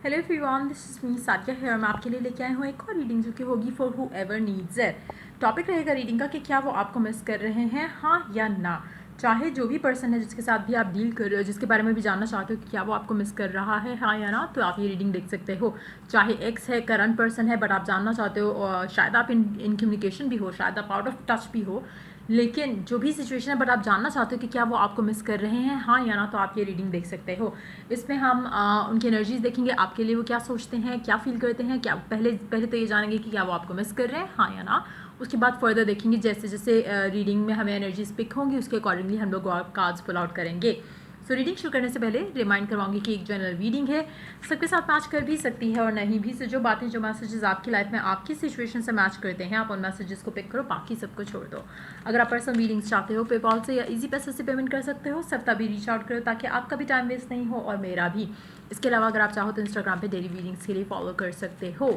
Hello everyone, this is me Sadia है। मैं आपके लिए लेके आई हूँ एक और रीडिंग जो कि होगी for who ever needs it. Topic रहेगा रीडिंग का कि क्या वो आपको मिस कर रहे हैं, हाँ या ना। चाहे जो भी पर्सन है जिसके साथ भी आप डील कर रहे हो, जिसके बारे में भी जानना चाहते हो कि क्या वो आपको मिस कर रहा है, हाँ या ना, तो आप ये रीडिंग देख सकते हो। चाहे एक्स है, करंट पर्सन है, बट आप जानना चाहते हो और शायद आप इन कम्युनिकेशन भी हो, शायद आप आउट ऑफ टच भी हो, लेकिन जो भी सिचुएशन है बट आप जानना चाहते हो कि क्या वो आपको मिस कर रहे हैं, हाँ या ना, तो आप ये रीडिंग देख सकते हो। इसमें हम उनकी एनर्जीज देखेंगे, आपके लिए वो क्या सोचते हैं, क्या फील करते हैं, क्या पहले पहले तो ये जानेंगे कि क्या वो आपको मिस कर रहे हैं, हाँ या ना। उसके बाद फर्दर देखेंगे, जैसे जैसे रीडिंग में हमें एनर्जीज पिक होंगी उसके अकॉर्डिंगली हम लोग कार्ड्स पुल आउट करेंगे। सो रीडिंग शुरू करने से पहले रिमाइंड करवाऊंगी कि एक जनरल रीडिंग है, सबके साथ मैच कर भी सकती है और नहीं भी। से जो बातें, जो मैसेजेस आपकी लाइफ में आपकी सिचुएशन से मैच करते हैं, आप उन मैसेजेस को पिक करो, बाकी सबको छोड़ दो। अगर आप पर्सनल रीडिंग्स चाहते हो, पेपॉल से या इजी पैसे से पेमेंट कर सकते हो, सब तभी रीच आउट करो ताकि आपका भी टाइम वेस्ट नहीं हो और मेरा भी। इसके अलावा अगर आप चाहो तो इंस्टाग्राम पे डेली रीडिंग्स के लिए फॉलो कर सकते हो।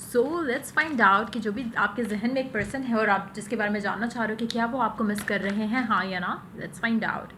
सो लेट्स फाइंड आउट कि जो भी आपके जहन में एक पर्सन है और आप जिसके बारे में जानना चाह रहे हो कि क्या वो आपको मिस कर रहे हैं, हाँ या ना। Let's find out.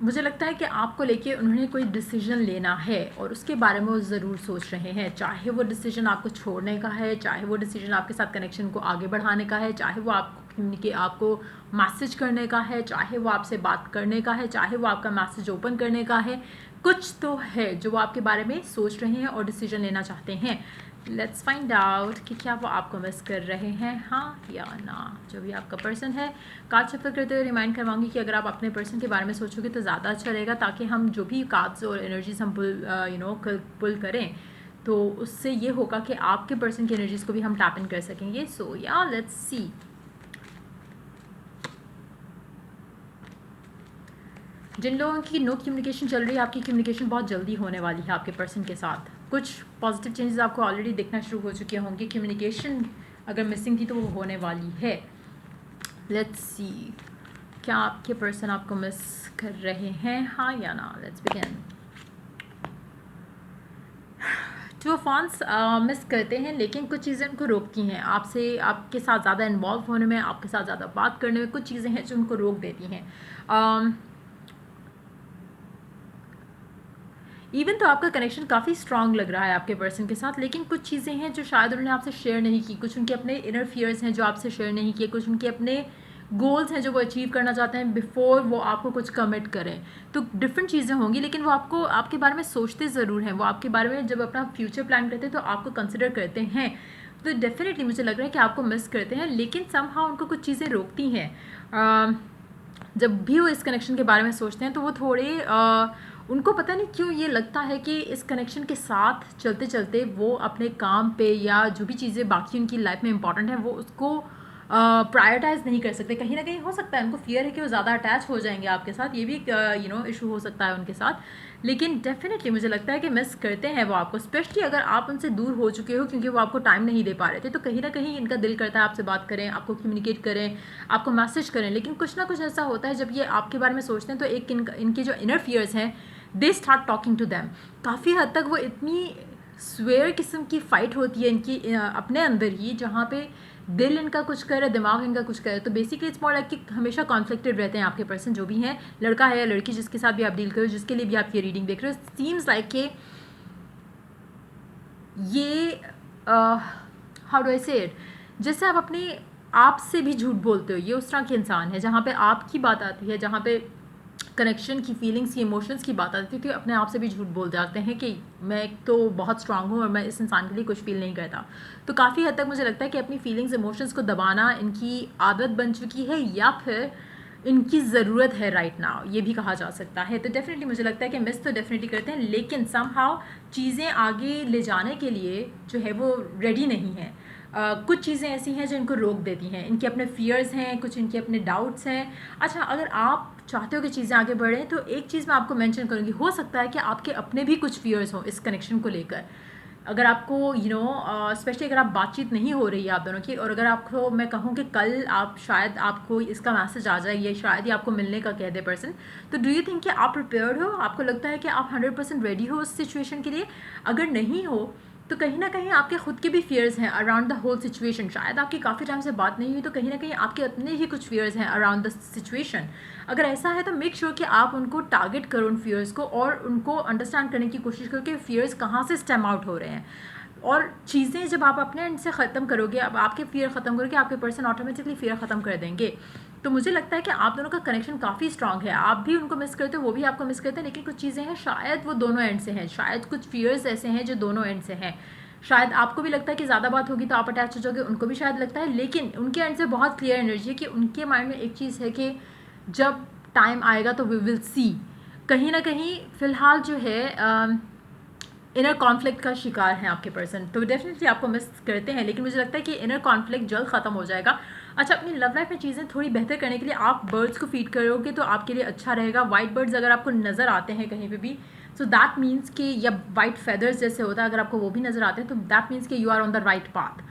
मुझे लगता है कि आपको लेके उन्होंने कोई डिसीजन लेना है और उसके बारे में वो ज़रूर सोच रहे हैं। चाहे वो डिसीजन आपको छोड़ने का है, चाहे वो डिसीजन आपके साथ कनेक्शन को आगे बढ़ाने का है, चाहे वो आपको मैसेज करने का है, चाहे वो आपसे बात करने का है, चाहे वो आपका मैसेज ओपन करने का है। कुछ तो है जो वो आपके बारे में सोच रहे हैं और डिसीजन लेना चाहते हैं। लेट्स फाइंड आउट कि क्या वो आपको मिस कर रहे हैं, हाँ या ना। जो भी आपका पर्सन है, कार्ड शफल करते हुए रिमाइंड करवाऊंगी कि अगर आप अपने पर्सन के बारे में सोचोगे तो ज़्यादा अच्छा रहेगा, ताकि हम जो भी कार्ड्स और एनर्जीज हम पुल करें तो उससे ये होगा कि आपके पर्सन की एनर्जीज को भी हम टैप इन कर सकेंगे। सो या लेट्स सी। जिन लोगों की नो कम्युनिकेशन चल रही है, आपकी कम्युनिकेशन बहुत जल्दी होने वाली है आपके पर्सन के साथ। कुछ पॉजिटिव चेंजेस आपको ऑलरेडी दिखना शुरू हो चुके होंगे। कम्युनिकेशन अगर मिसिंग थी तो वो होने वाली है। लेट्स सी, क्या आपके पर्सन आपको मिस कर रहे हैं, हाँ या ना। Let's begin. टू फॉन्स मिस करते हैं, लेकिन कुछ चीज़ें उनको रोकती हैं आपसे, आपके साथ ज़्यादा इन्वॉल्व होने में, आपके साथ ज़्यादा बात करने में। कुछ चीज़ें हैं जो उनको रोक देती हैं। इवन तो आपका कनेक्शन काफ़ी स्ट्रांग लग रहा है आपके पर्सन के साथ, लेकिन कुछ चीज़ें हैं जो शायद उन्होंने आपसे शेयर नहीं की। कुछ उनके अपने इनर फियर्स हैं जो आपसे शेयर नहीं किए, कुछ उनके अपने गोल्स हैं जो वो अचीव करना चाहते हैं बिफोर वो आपको कुछ कमिट करें। तो डिफरेंट चीज़ें होंगी, लेकिन वो आपको आपके बारे में सोचते ज़रूर हैं। वो आपके बारे में जब अपना फ्यूचर प्लान करते हैं तो आपको कंसिडर करते हैं। तो डेफिनेटली मुझे लग रहा है कि आपको मिस करते हैं, लेकिन समहाउ उनको कुछ चीज़ें रोकती हैं। जब भी वो इस कनेक्शन के बारे में सोचते हैं तो वो थोड़े उनको पता नहीं क्यों ये लगता है कि इस कनेक्शन के साथ चलते चलते वो अपने काम पे या जो भी चीज़ें बाकी उनकी लाइफ में इंपॉर्टेंट है वो उसको प्रायोरिटाइज नहीं कर सकते। कहीं ना कहीं हो सकता है उनको फियर है कि वो ज़्यादा अटैच हो जाएंगे आपके साथ, ये भी इशू हो सकता है उनके साथ। लेकिन डेफिनेटली मुझे लगता है कि मिस करते हैं वो आपको, स्पेशली अगर आप उनसे दूर हो चुके हो क्योंकि वो आपको टाइम नहीं दे पा रहे थे। तो कहीं ना कहीं इनका दिल करता है आपसे बात करें, आपको कम्युनिकेट करें, आपको मैसेज करें, लेकिन कुछ ना कुछ ऐसा होता है जब ये आपके बारे में सोचते हैं तो एक इनके जो इनर फियर्स हैं they start talking to them. काफ़ी हद तक वो इतनी स्वेयर किस्म की फ़ाइट होती है इनकी अपने अंदर ही, जहाँ पे दिल इनका कुछ करे, दिमाग इनका कुछ करे। तो बेसिकली इट्स मोर लाइक कि हमेशा कॉन्फ्लिक्टेड रहते हैं आपके पर्सन जो भी हैं, लड़का है या लड़की, जिसके साथ भी आप डील करो, जिसके लिए भी आप ये रीडिंग देख रहे हो। सीम्स लाइक कि ये हाउ डू आई से इट, जैसे आप अपने आप से भी झूठ बोलते हो, ये उस तरह के इंसान है जहाँ पे आपकी बात आती है, जहाँ पे कनेक्शन की, फीलिंग्स की, इमोशंस की बात आती है, तो अपने आप से भी झूठ बोल जाते हैं कि मैं तो बहुत स्ट्रांग हूँ और मैं इस इंसान के लिए कुछ फील नहीं करता। तो काफ़ी हद तक मुझे लगता है कि अपनी फीलिंग्स, इमोशंस को दबाना इनकी आदत बन चुकी है या फिर इनकी ज़रूरत है राइट नाउ, ये भी कहा जा सकता है। तो डेफिनेटली मुझे लगता है कि मिस तो डेफिनेटली करते हैं, लेकिन समहाउ चीज़ें आगे ले जाने के लिए जो है वो रेडी नहीं है। कुछ चीज़ें ऐसी हैं जो इनको रोक देती हैं, इनके अपने फियर्स हैं, कुछ इनके अपने डाउट्स हैं। अच्छा, अगर आप चाहते हो कि चीज़ें आगे बढ़ें तो एक चीज़ मैं आपको मेंशन करूँगी, हो सकता है कि आपके अपने भी कुछ फियर्स हों इस कनेक्शन को लेकर। अगर आपको स्पेशली अगर आप बातचीत नहीं हो रही है आप दोनों की, और अगर आपको मैं कहूँ कि कल आप शायद आपको इसका मैसेज आ जाए या शायद ही आपको मिलने का कह दे पर्सन, तो डू यू थिंक कि आप प्रिपेयर्ड हो? आपको लगता है कि आप 100% रेडी हो उस सिचुएशन के लिए? अगर नहीं हो तो कहीं ना कहीं आपके खुद के भी फियर्स हैं अराउंड द होल सिचुएशन। शायद आपकी काफ़ी टाइम से बात नहीं हुई, तो कहीं ना कहीं आपके अपने ही कुछ फियर्स हैं अराउंड द सिचुएशन। अगर ऐसा है तो मेक श्योर कि आप उनको टारगेट करो उन फियर्स को, और उनको अंडरस्टैंड करने की कोशिश करो कि फियर्स कहाँ से स्टेम आउट हो रहे हैं। और चीज़ें जब आप अपने एंड से ख़त्म करोगे, अब आपके फियर ख़त्म करोगे, आपके पर्सन ऑटोमेटिकली फियर ख़त्म कर देंगे। तो मुझे लगता है कि आप दोनों का कनेक्शन काफ़ी स्ट्रांग है। आप भी उनको मिस करते हो, वो भी आपको मिस करते हैं, लेकिन कुछ चीज़ें हैं शायद वो दोनों एंड से हैं, शायद कुछ फियर्स ऐसे हैं जो दोनों एंड से हैं। शायद आपको भी लगता है कि ज़्यादा बात होगी तो आप अटैच हो जाओगे, उनको भी शायद लगता है, लेकिन उनके एंड से बहुत क्लियर एनर्जी है कि उनके माइंड में एक चीज़ है कि जब टाइम आएगा तो वी विल सी। कहीं ना कहीं फ़िलहाल जो है इनर कॉन्फ्लिक्ट का शिकार है आपके पर्सन, तो डेफिनेटली आपको मिस करते हैं, लेकिन मुझे लगता है कि इनर कॉन्फ्लिक्ट जल्द ख़त्म हो जाएगा। अच्छा, अपनी लव लाइफ में चीज़ें थोड़ी बेहतर करने के लिए आप बर्ड्स को फीड करोगे तो आपके लिए अच्छा रहेगा। वाइट बर्ड्स अगर आपको नज़र आते हैं कहीं पे भी, सो दैट मीन्स कि, या वाइट फेदर्स जैसे होता है अगर आपको वो भी नज़र आते हैं, तो दैट मीन्स कि you are on the right path.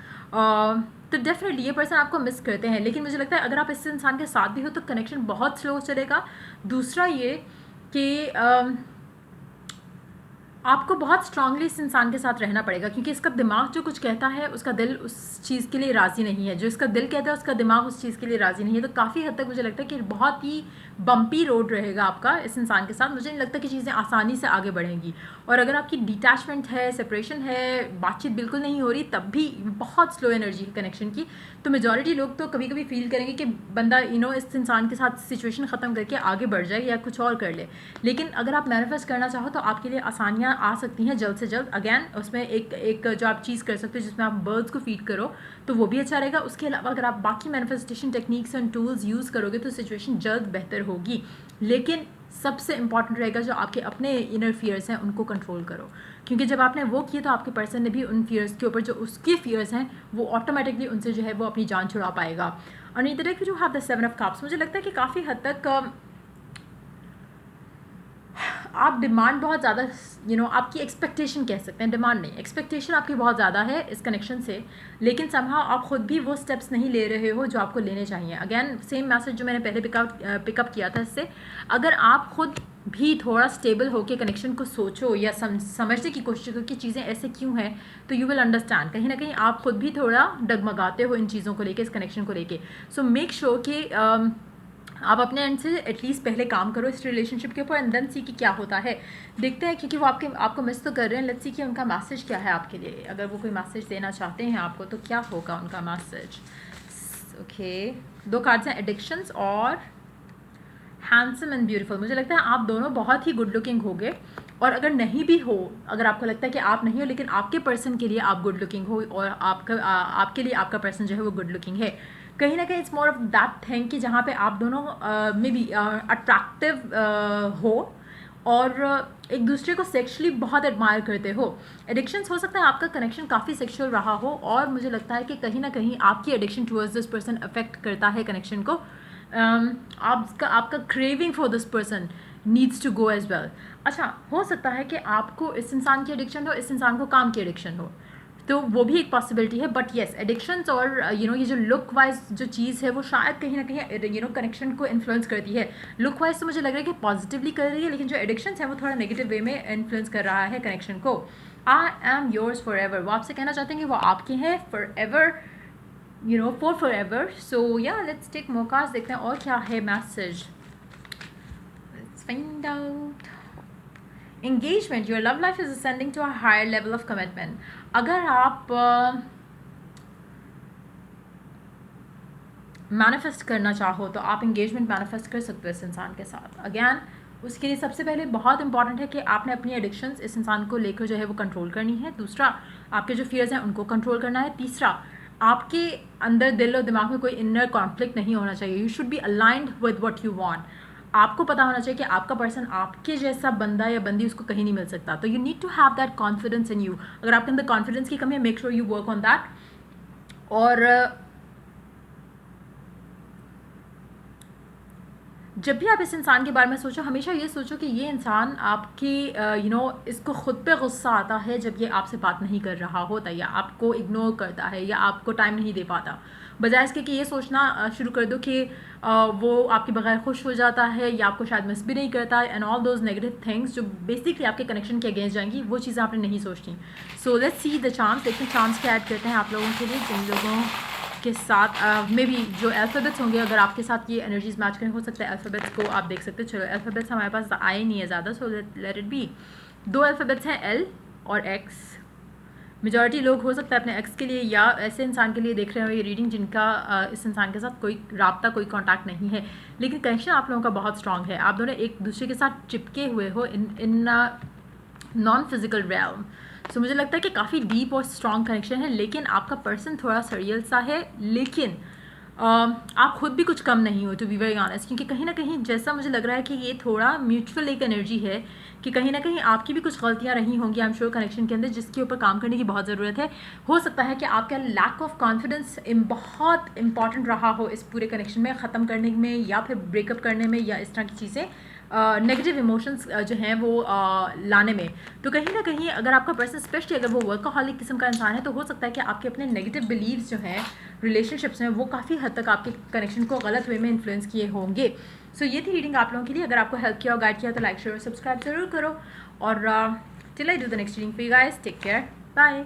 तो डेफिनेटली ये पर्सन आपको मिस करते हैं, लेकिन मुझे लगता है अगर आप इस इंसान के साथ भी हो तो कनेक्शन बहुत स्लो चलेगा। दूसरा ये कि आपको बहुत स्ट्रांगली इस इंसान के साथ रहना पड़ेगा, क्योंकि इसका दिमाग जो कुछ कहता है उसका दिल उस चीज़ के लिए राज़ी नहीं है, जो इसका दिल कहता है उसका दिमाग उस चीज़ के लिए राज़ी नहीं है। तो काफ़ी हद तक मुझे लगता है कि बहुत ही बम्पी रोड रहेगा आपका इस इंसान के साथ। मुझे नहीं लगता कि चीज़ें आसानी से आगे बढ़ेंगी, और अगर आपकी डिटैचमेंट है, सेपरेशन है, बातचीत बिल्कुल नहीं हो रही, तब भी बहुत स्लो एनर्जी है कनेक्शन की। तो मेजॉरिटी लोग तो कभी कभी फील करेंगे कि बंदा इस इंसान के साथ सिचुएशन ख़त्म करके आगे बढ़ जाए या कुछ और कर ले। लेकिन अगर आप मैनिफेस्ट करना चाहो तो आपके लिए आसानियाँ आ सकती हैं जल्द से जल्द। अगैन उसमें एक जो आप चीज़ कर सकते हो जिसमें आप बर्ड्स को फीड करो, तो वो भी अच्छा रहेगा। उसके अलावा अगर आप बाकी manifestation techniques and tools use करोगे तो सिचुएशन जल्द बेहतर होगी। लेकिन सबसे इंपॉर्टेंट रहेगा जो आपके अपने इनर फियर्स हैं उनको कंट्रोल करो, क्योंकि जब आपने वो किए तो आपके पर्सन ने भी उन फियर्स के ऊपर, जो उसके फियर्स हैं, वो ऑटोमेटिकली उनसे जो है वो अपनी जान छुड़ा पाएगा। और नहीं तरह जो हैव द 7 ऑफ कप्स, मुझे लगता है कि काफ़ी हद तक आप डिमांड बहुत ज़्यादा, आपकी एक्सपेक्टेशन कह सकते हैं, डिमांड नहीं, एक्सपेक्टेशन आपकी बहुत ज़्यादा है इस कनेक्शन से, लेकिन समहाउ आप खुद भी वो स्टेप्स नहीं ले रहे हो जो आपको लेने चाहिए। अगैन सेम मैसेज जो मैंने पहले पिकअप किया था इससे, अगर आप खुद भी थोड़ा स्टेबल होकर कनेक्शन को सोचो या समझने की कोशिश करो कि चीज़ें ऐसे क्यों हैं, तो यू विल अंडरस्टैंड। कहीं ना कहीं आप खुद भी थोड़ा डगमगाते हो इन चीज़ों को लेके, इस कनेक्शन को लेके। सो मेक श्योर कि आप अपने एंड से एटलीस्ट पहले काम करो इस रिलेशनशिप के ऊपर, एंड देन सी कि क्या होता है। देखते हैं, क्योंकि वो आपको मिस तो कर रहे हैं। लेट्स सी कि उनका मैसेज क्या है आपके लिए। अगर वो कोई मैसेज देना चाहते हैं आपको तो क्या होगा उनका मैसेज। ओके, 2 कार्ड्स हैं, एडिक्शंस और हैंडसम एंड ब्यूटीफुल। मुझे लगता है आप दोनों बहुत ही गुड लुकिंग होगे, और अगर नहीं भी हो, अगर आपको लगता है कि आप नहीं हो लेकिन आपके पर्सन के लिए आप गुड लुकिंग हो, और आपके लिए आपका पर्सन जो है वो गुड लुकिंग है, कहीं ना कहीं it's more of that thing कि जहाँ पे आप दोनों में भी अट्रैक्टिव हो और एक दूसरे को सेक्सुअली बहुत एडमायर करते हो। एडिक्शंस हो सकता है आपका कनेक्शन काफ़ी सेक्सुअल रहा हो, और मुझे लगता है कि कहीं ना कहीं आपकी addiction towards this person affect करता है कनेक्शन को। आपका craving for this person needs to go as well. अच्छा, हो सकता है कि आपको इस इंसान की एडिक्शन हो, इस इंसान को काम की एडिक्शन हो, तो वो भी एक पॉसिबिलिटी है। बट येस, एडिक्शंस और ये जो लुक वाइज जो चीज़ है वो शायद कहीं ना कहीं कनेक्शन को इन्फ्लुएंस करती है। लुक वाइज तो मुझे लग रहा है कि पॉजिटिवली कर रही है, लेकिन जो एडिक्शंस है वो थोड़ा नेगेटिव वे में इन्फ्लुएंस कर रहा है कनेक्शन को। I am yours for ever, वो आपसे कहना चाहते हैं कि वो आपके हैं फॉर एवर, फॉर एवर। सो या लेट्स टेक मोर कार्ड्स, देखते हैं और क्या है message. Let's find out. Engagement, your love life is ascending to a higher level of commitment. अगर आप मैनिफेस्ट करना चाहो तो आप इंगेजमेंट मैनिफेस्ट कर सकते हो इस इंसान के साथ। अगैन उसके लिए सबसे पहले बहुत इंपॉर्टेंट है कि आपने अपनी एडिक्शंस इस इंसान को लेकर जो है वो कंट्रोल करनी है। दूसरा, आपके जो फियर्स हैं उनको कंट्रोल करना है। तीसरा, आपके अंदर दिल और दिमाग में कोई इनर कॉन्फ्लिक्ट नहीं होना चाहिए। You should be aligned with what you want. आपको पता होना चाहिए कि आपका पर्सन आपके जैसा बंदा या बंदी उसको कहीं नहीं मिल सकता। तो you need to have that confidence in you. अगर आपके अंदर कॉन्फिडेंस की कमी है, make sure you work on that. और जब भी आप इस इंसान के बारे में सोचो, हमेशा ये सोचो कि ये इंसान आपकी इसको खुद पे गुस्सा आता है जब ये आपसे बात नहीं कर रहा होता, या आपको इग्नोर करता है, या आपको टाइम नहीं दे पाता। बजाय इसके कि ये सोचना शुरू कर दो कि वो आपके बगैर खुश हो जाता है या आपको शायद मिस भी नहीं करता, and all those negative things जो बेसिकली आपके कनेक्शन के अगेंस्ट जाएंगी, वो चीज़ें आपने नहीं सोचनी। So let's see the charms. देखते हैं चार्म्स क्या ऐड करते हैं आप लोगों के लिए, जिन लोगों के साथ मे बी जो अल्फ़ाबेट्स होंगे, अगर आपके साथ ये एनर्जीज मैच करें, हो सकता है अल्फ़ाबेट्स को आप देख सकते हैं। चलो अल्फ़ाबेट्स हमारे पास आए नहीं है ज़्यादा, so let it be. 2 alphabets हैं, एल और एक्स। मेजॉरिटी लोग हो सकता है अपने एक्स के लिए या ऐसे इंसान के लिए देख रहे हो ये रीडिंग जिनका इस इंसान के साथ कोई राब्ता, कोई कांटेक्ट नहीं है, लेकिन कनेक्शन आप लोगों का बहुत स्ट्रांग है। आप दोनों एक दूसरे के साथ चिपके हुए हो इन नॉन फिजिकल realm। सो मुझे लगता है कि काफ़ी डीप और स्ट्रॉन्ग कनेक्शन है, लेकिन आपका पर्सन थोड़ा सरियल सा है, लेकिन आप खुद भी कुछ कम नहीं हो, टू बी वेरी ऑनेस्ट। क्योंकि कहीं ना कहीं जैसा मुझे लग रहा है कि ये थोड़ा म्यूचुअल एक एनर्जी है कि कहीं ना कहीं आपकी भी कुछ गलतियां रही होंगी आई एम श्योर कनेक्शन के अंदर, जिसके ऊपर काम करने की बहुत ज़रूरत है। हो सकता है कि आपका लैक ऑफ कॉन्फिडेंस बहुत इंपॉर्टेंट रहा हो इस पूरे कनेक्शन में ख़त्म करने में या फिर ब्रेकअप करने में या इस तरह की चीज़ें, नेगेटिव इमोशंस जो हैं वो लाने में। तो कहीं ना कहीं अगर आपका पर्सन, स्पेशली अगर वो वर्कaholic किस्म का इंसान है, तो हो सकता है कि आपके अपने नेगेटिव बिलीव्स जो हैं रिलेशनशिप्स में, वो काफ़ी हद तक आपके कनेक्शन को गलत वे में इन्फ्लुएंस किए होंगे। सो ये थी रीडिंग आप लोगों के लिए। अगर आपको हेल्प किया और गाइड किया तो लाइक शेयर और सब्सक्राइब जरूर करो। और till I do the next reading for you guys, take care, bye.